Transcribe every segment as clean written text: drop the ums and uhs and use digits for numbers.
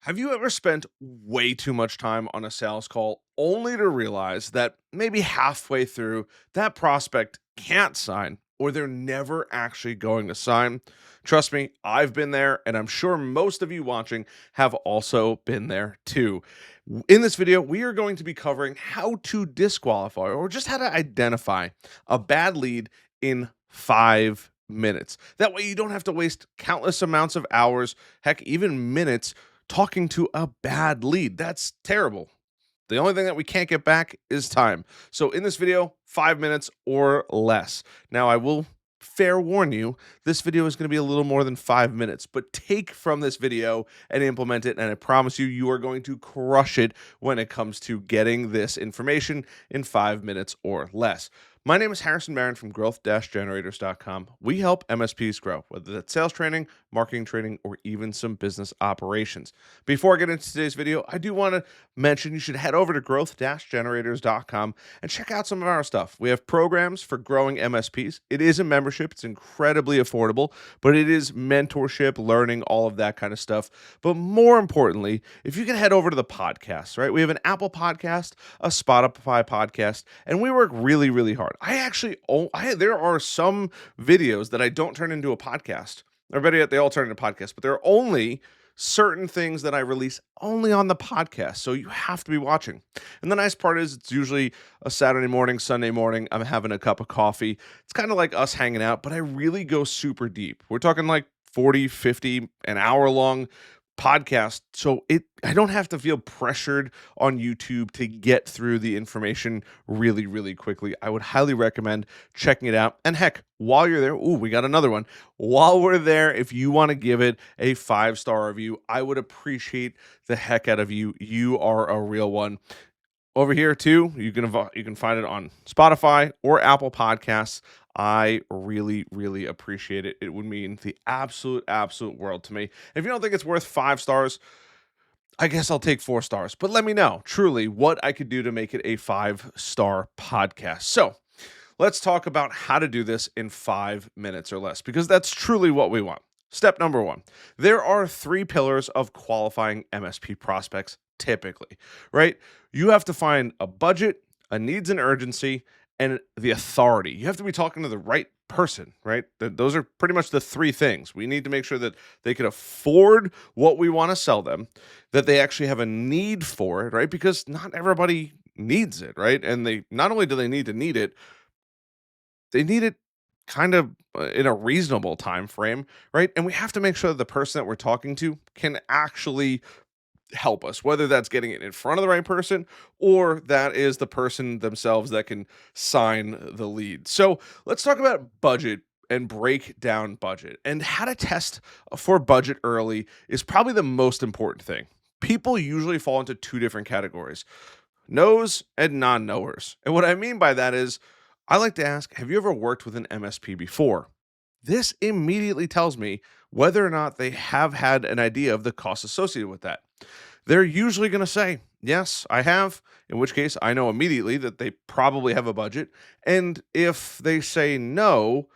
Have you ever spent way too much time on a sales call only to realize that maybe halfway through that prospect can't sign or they're never actually going to sign? Trust me, I've been there, and I'm sure most of you watching have also been there too. In this video, we are going to be covering how to disqualify or just how to identify a bad lead in 5 minutes. That way, you don't have to waste countless amounts of hours, heck, even minutes talking to a bad lead. That's terrible. The only thing that we can't get back is time. So in this video, 5 minutes or less. Now, I will fair warn you, this video is going to be a little more than 5 minutes, but take from this video and implement it. And I promise you, you are going to crush it when it comes to getting this information in 5 minutes or less. My name is Harrison Barron from growth-generators.com. We help MSPs grow, whether that's sales training, marketing training, or even some business operations. Before I get into today's video, I do want to mention you should head over to growth-generators.com and check out some of our stuff. We have programs for growing MSPs. It is a membership. It's incredibly affordable, but it is mentorship, learning, all of that kind of stuff. But more importantly, if you can head over to the podcast, right? We have an Apple podcast, a Spotify podcast, and we work really, really hard. There are some videos that I don't turn into a podcast. Or better yet, they all turn into podcasts, but there are only certain things that I release only on the podcast. So you have to be watching. And the nice part is it's usually a Saturday morning, Sunday morning. I'm having a cup of coffee. It's kind of like us hanging out, but I really go super deep. We're talking like 40, 50, an hour long podcast. So I don't have to feel pressured on YouTube to get through the information really, really quickly. I would highly recommend checking it out. And heck, while you're there, we got another one. While we're there, if you want to give it a 5-star review, I would appreciate the heck out of you. You are a real one. Over here too, you can find it on Spotify or Apple Podcasts. I really, really appreciate it. It would mean the absolute world to me. If you don't think it's worth 5 stars, I guess I'll take 4 stars. But let me know truly what I could do to make it a 5-star podcast. So let's talk about how to do this in 5 minutes or less, because that's truly what we want. Step number one, there are 3 pillars of qualifying MSP prospects typically, right? You have to find a budget, a needs and urgency, and the authority. You have to be talking to the right person, right? Those are pretty much the 3 things. We need to make sure that they can afford what we want to sell them, that they actually have a need for it, right? Because not everybody needs it, right? And they not only do they need it, they need it kind of in a reasonable time frame, right? And we have to make sure that the person that we're talking to can actually help us, whether that's getting it in front of the right person or that is the person themselves that can sign the lead. So let's talk about budget and break down budget, and how to test for budget early is probably the most important thing. People usually fall into 2 different categories: knows and non-knowers. And what I mean by that is, I like to ask, have you ever worked with an MSP before? This immediately tells me whether or not they have had an idea of the costs associated with that. They're usually going to say, yes, I have, in which case I know immediately that they probably have a budget. And if they say no,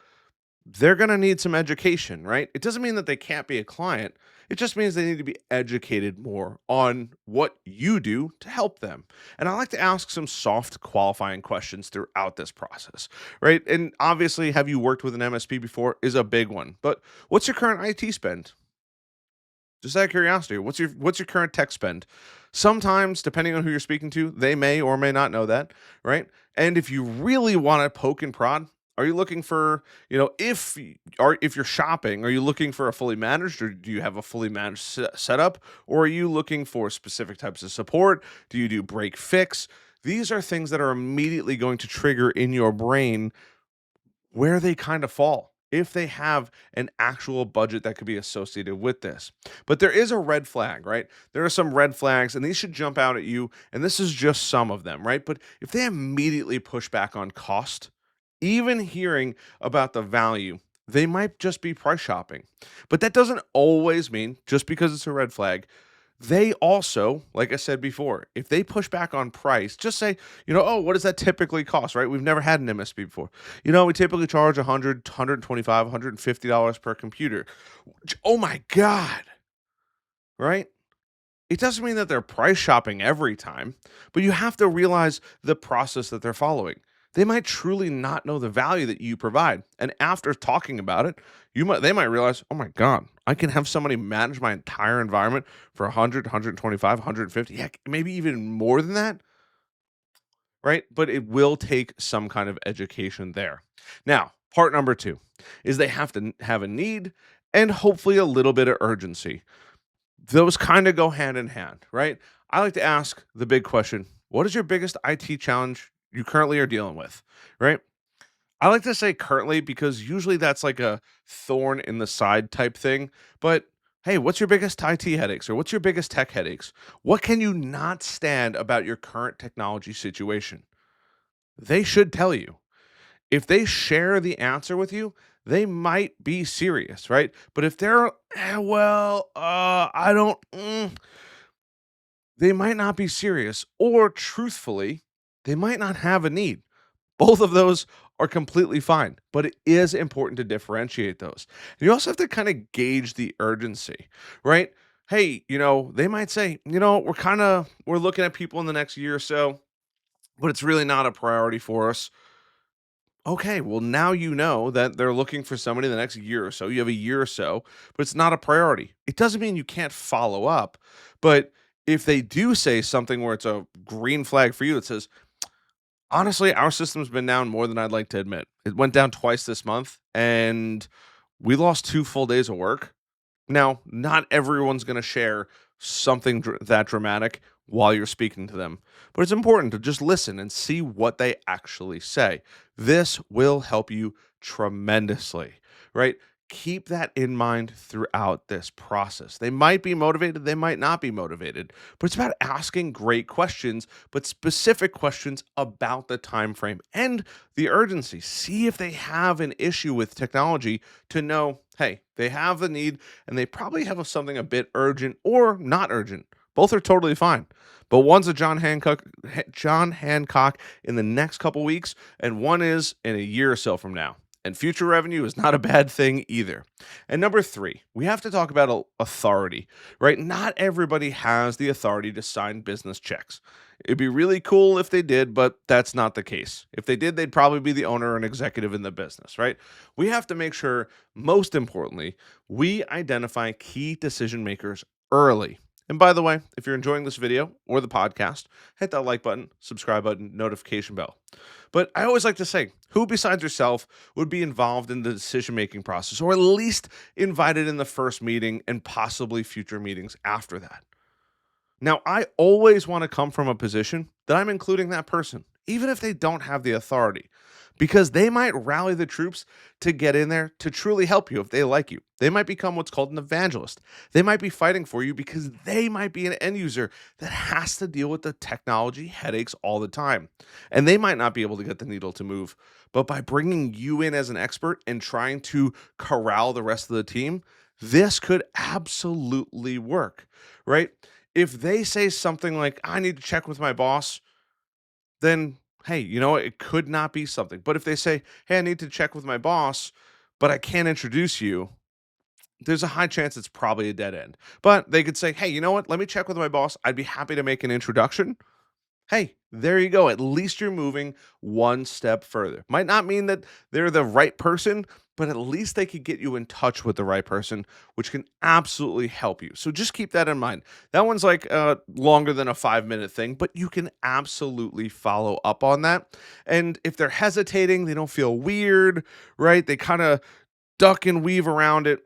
they're going to need some education, right? It doesn't mean that they can't be a client. It just means they need to be educated more on what you do to help them. And I like to ask some soft qualifying questions throughout this process, right? And obviously, have you worked with an MSP before is a big one. But what's your current IT spend? Just out of curiosity, what's your current tech spend? Sometimes, depending on who you're speaking to, they may or may not know that, right? And if you really want to poke and prod, are you looking for, if you're shopping, are you looking for a fully managed, or do you have a fully managed setup, or are you looking for specific types of support? Do you do break fix? These are things that are immediately going to trigger in your brain where they kind of fall, if they have an actual budget that could be associated with this. But there is a red flag, right? There are some red flags, and these should jump out at you. And this is just some of them, right? But if they immediately push back on cost, even hearing about the value, they might just be price shopping. But that doesn't always mean, just because it's a red flag, they also, like I said before, if they push back on price, just say, oh, what does that typically cost, right? We've never had an MSP before. We typically charge 100, 125, $150 per computer. Oh my God, right? It doesn't mean that they're price shopping every time, but you have to realize the process that they're following. They might truly not know the value that you provide. And after talking about it, they might realize, "Oh my god, I can have somebody manage my entire environment for 100, 125, 150, heck, maybe even more than that." Right? But it will take some kind of education there. Now, part number 2 is they have to have a need and hopefully a little bit of urgency. Those kind of go hand in hand, right? I like to ask the big question, what is your biggest IT challenge you currently are dealing with, right? I like to say currently because usually that's like a thorn in the side type thing. But hey, what's your biggest IT headaches or what's your biggest tech headaches? What can you not stand about your current technology situation? They should tell you. If they share the answer with you, they might be serious, right? But if they're, I don't, they might not be serious. Or truthfully, they might not have a need. Both of those are completely fine, but it is important to differentiate those. And you also have to kind of gauge the urgency, right? Hey, they might say, we're looking at people in the next year or so, but it's really not a priority for us. Okay, well, now you know that they're looking for somebody the next year or so. You have a year or so, but it's not a priority. It doesn't mean you can't follow up, but if they do say something where it's a green flag for you that says, honestly, our system's been down more than I'd like to admit. It went down twice this month, and we lost 2 full days of work. Now, not everyone's gonna share something that dramatic while you're speaking to them, but it's important to just listen and see what they actually say. This will help you tremendously, right? Keep that in mind throughout this process. They might be motivated, they might not be motivated, but it's about asking great questions, but specific questions about the time frame and the urgency. See if they have an issue with technology to know, hey, they have the need and they probably have something a bit urgent or not urgent. Both are totally fine. But one's a John Hancock in the next couple weeks, and one is in a year or so from now. And future revenue is not a bad thing either. And number 3, we have to talk about authority, right? Not everybody has the authority to sign business checks. It'd be really cool if they did, but that's not the case. If they did, they'd probably be the owner and executive in the business, right? We have to make sure, most importantly, we identify key decision makers early. And by the way, if you're enjoying this video or the podcast, hit that like button, subscribe button, notification bell. But I always like to say, who besides yourself would be involved in the decision making process, or at least invited in the first meeting and possibly future meetings after that? Now, I always want to come from a position that I'm including that person, even if they don't have the authority, because they might rally the troops to get in there to truly help you if they like you. They might become what's called an evangelist. They might be fighting for you because they might be an end user that has to deal with the technology headaches all the time. And they might not be able to get the needle to move. But by bringing you in as an expert and trying to corral the rest of the team, this could absolutely work, right? If they say something like, I need to check with my boss, then hey, it could not be something. But if they say, hey, I need to check with my boss, but I can't introduce you, there's a high chance it's probably a dead end. But they could say, hey, you know what? Let me check with my boss. I'd be happy to make an introduction. Hey, there you go. At least you're moving one step further. Might not mean that they're the right person, but at least they could get you in touch with the right person, which can absolutely help you. So just keep that in mind. That one's like longer than a 5-minute thing, but you can absolutely follow up on that. And if they're hesitating, they don't feel weird, right? They kind of duck and weave around it.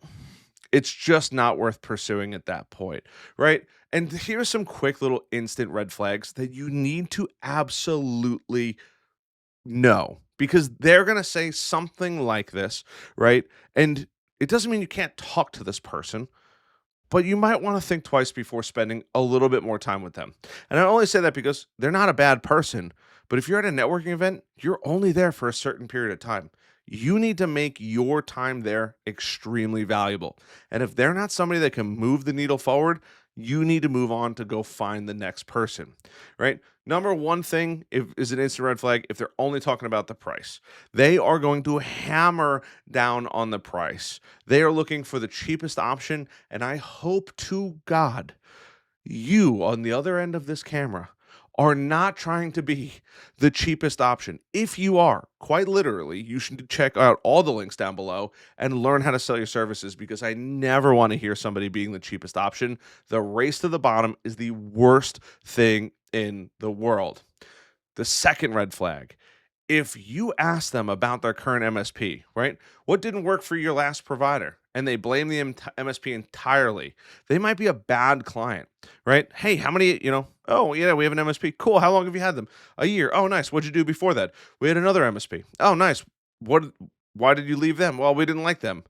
It's just not worth pursuing at that point, right? And here's some quick little instant red flags that you need to absolutely know, because they're going to say something like this, right? And it doesn't mean you can't talk to this person, but you might want to think twice before spending a little bit more time with them. And I only say that because they're not a bad person, but if you're at a networking event, you're only there for a certain period of time. You need to make your time there extremely valuable. And if they're not somebody that can move the needle forward, you need to move on to go find the next person, right? Number one thing is an instant red flag if they're only talking about the price. They are going to hammer down on the price. They are looking for the cheapest option, and I hope to God You on the other end of this camera are not trying to be the cheapest option. If you are, quite literally, you should check out all the links down below and learn how to sell your services because I never want to hear somebody being the cheapest option. The race to the bottom is the worst thing in the world. The second red flag, if you ask them about their current MSP, right? What didn't work for your last provider? And they blame the MSP entirely. They might be a bad client, right? Hey, how many, oh, yeah, we have an MSP. Cool. How long have you had them? A year. Oh, nice. What'd you do before that? We had another MSP. Oh, nice. What, why did you leave them? Well, we didn't like them.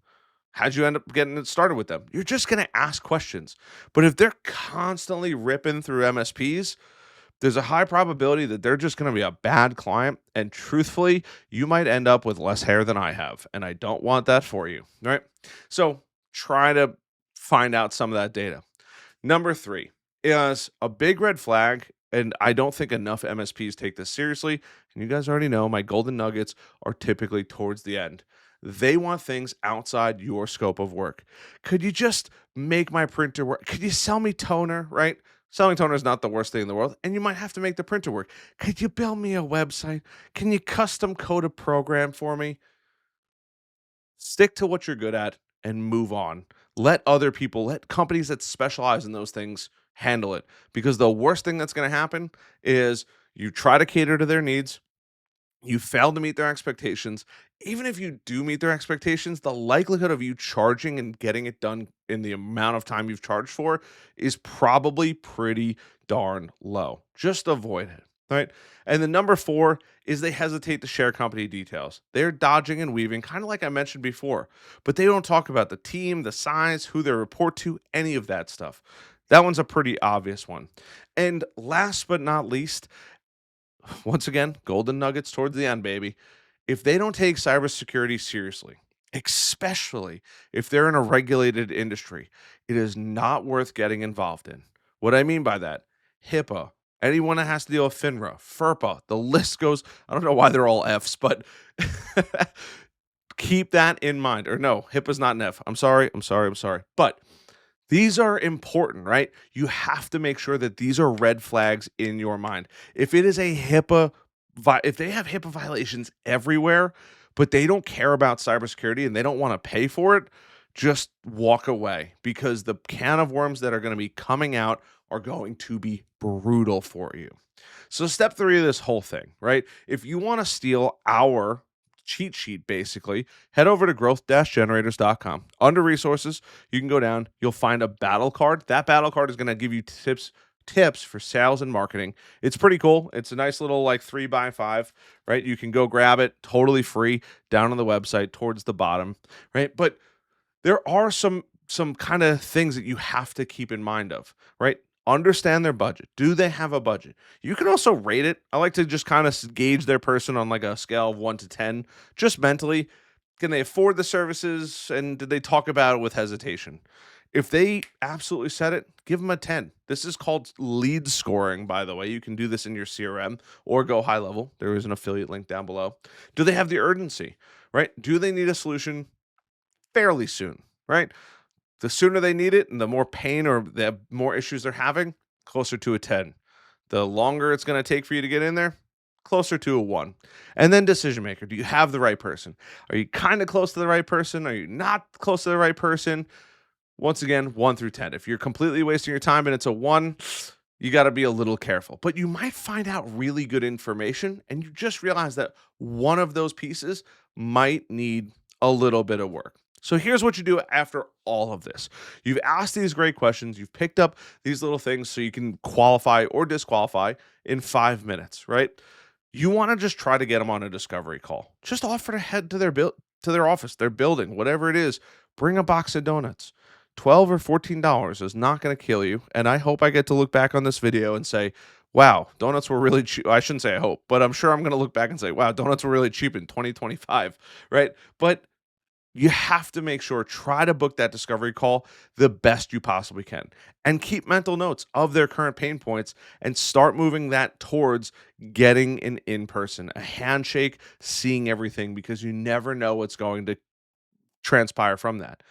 How'd you end up getting it started with them? You're just going to ask questions. But if they're constantly ripping through MSPs, there's a high probability that they're just going to be a bad client. And truthfully, you might end up with less hair than I have. And I don't want that for you. Right. So try to find out some of that data. Number three is a big red flag. And I don't think enough MSPs take this seriously. And you guys already know my golden nuggets are typically towards the end. They want things outside your scope of work. Could you just make my printer work? Could you sell me toner? Right? Selling toner is not the worst thing in the world, and you might have to make the printer work. Could you build me a website? Can you custom code a program for me? Stick to what you're good at and move on. Let other people, let companies that specialize in those things handle it. Because the worst thing that's going to happen is you try to cater to their needs, you fail to meet their expectations. Even if you do meet their expectations, the likelihood of you charging and getting it done in the amount of time you've charged for is probably pretty darn low. Just avoid it. Right. And the number four is they hesitate to share company details. They're dodging and weaving, kind of like I mentioned before, but they don't talk about the team, the size, who they report to, any of that stuff. That one's a pretty obvious one. And last but not least, once again, golden nuggets towards the end, baby. If they don't take cybersecurity seriously, especially if they're in a regulated industry, it is not worth getting involved in. What I mean by that, HIPAA, anyone that has to deal with FINRA, FERPA, the list goes. I don't know why they're all F's, but keep that in mind. Or no, HIPAA's not an F. I'm sorry. I'm sorry. I'm sorry. But these are important, right? You have to make sure that these are red flags in your mind. If it is a if they have HIPAA violations everywhere, but they don't care about cybersecurity and they don't want to pay for it, just walk away because the can of worms that are going to be coming out are going to be brutal for you. So, step three of this whole thing, right? If you want to steal our cheat sheet, basically, head over to growth-generators.com. Under resources, you can go down, you'll find a battle card. That battle card is going to give you tips for sales and marketing. It's pretty cool. It's a nice little like 3x5, right? You can go grab it totally free down on the website towards the bottom, right? But there are some kind of things that you have to keep in mind of, right? Understand their budget. Do they have a budget? You can also rate it. I like to just kind of gauge their person on like a scale of 1 to 10, just mentally. Can they afford the services and did they talk about it with hesitation? If they absolutely said it, give them a 10. This is called lead scoring, by the way. You can do this in your CRM or go high level. There is an affiliate link down below. Do they have the urgency, right? Do they need a solution fairly soon, right? The sooner they need it and the more pain or the more issues they're having, closer to a 10. The longer it's going to take for you to get in there, closer to a 1. And then decision maker. Do you have the right person? Are you kind of close to the right person? Are you not close to the right person? Once again, 1 through 10. If you're completely wasting your time and it's a 1, you got to be a little careful. But you might find out really good information and you just realize that one of those pieces might need a little bit of work. So here's what you do after all of this. You've asked these great questions, you've picked up these little things so you can qualify or disqualify in 5 minutes, right? You want to just try to get them on a discovery call. Just offer to head to their office, their building, whatever it is. Bring a box of donuts. 12 or $14 is not going to kill you. And I hope I get to look back on this video and say, wow, donuts were really cheap. I shouldn't say I hope, but I'm sure I'm going to look back and say, wow, donuts were really cheap in 2025, right? But you have to make sure, try to book that discovery call the best you possibly can and keep mental notes of their current pain points and start moving that towards getting an in-person, a handshake, seeing everything because you never know what's going to transpire from that.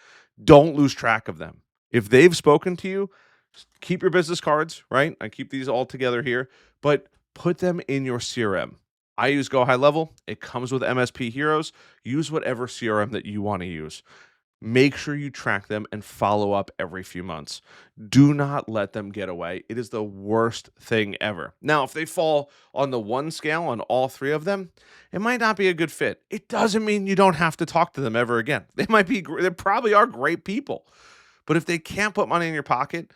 Don't lose track of them. If they've spoken to you, Keep your business cards, right? I keep these all together here, but put them in your CRM. I use Go High Level. It comes with MSP Heroes. Use whatever CRM that you want to use. Make sure you track them and follow up every few months. Do not let them get away. It is the worst thing ever. Now, if they fall on the one scale on all three of them, it might not be a good fit. It doesn't mean you don't have to talk to them ever again. They probably are great people. But if they can't put money in your pocket,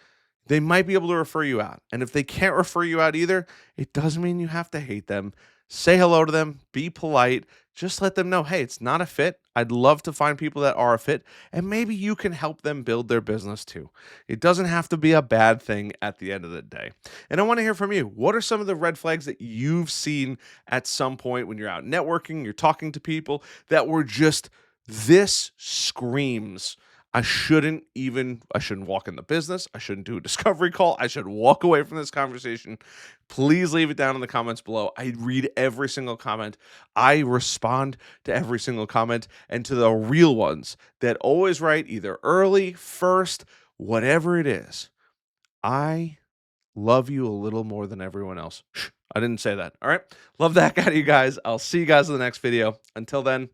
they might be able to refer you out. And if they can't refer you out either, it doesn't mean you have to hate them. Say hello to them, be polite, just let them know, hey, it's not a fit. I'd love to find people that are a fit, and maybe you can help them build their business too. It doesn't have to be a bad thing at the end of the day. And I want to hear from you. What are some of the red flags that you've seen at some point when you're out networking, you're talking to people that were just this screams I shouldn't walk in the business. I shouldn't do a discovery call. I should walk away from this conversation. Please leave it down in the comments below. I read every single comment. I respond to every single comment and to the real ones that always write either early, first, whatever it is. I love you a little more than everyone else. Shh, I didn't say that. All right. Love that guy to you guys. I'll see you guys in the next video. Until then,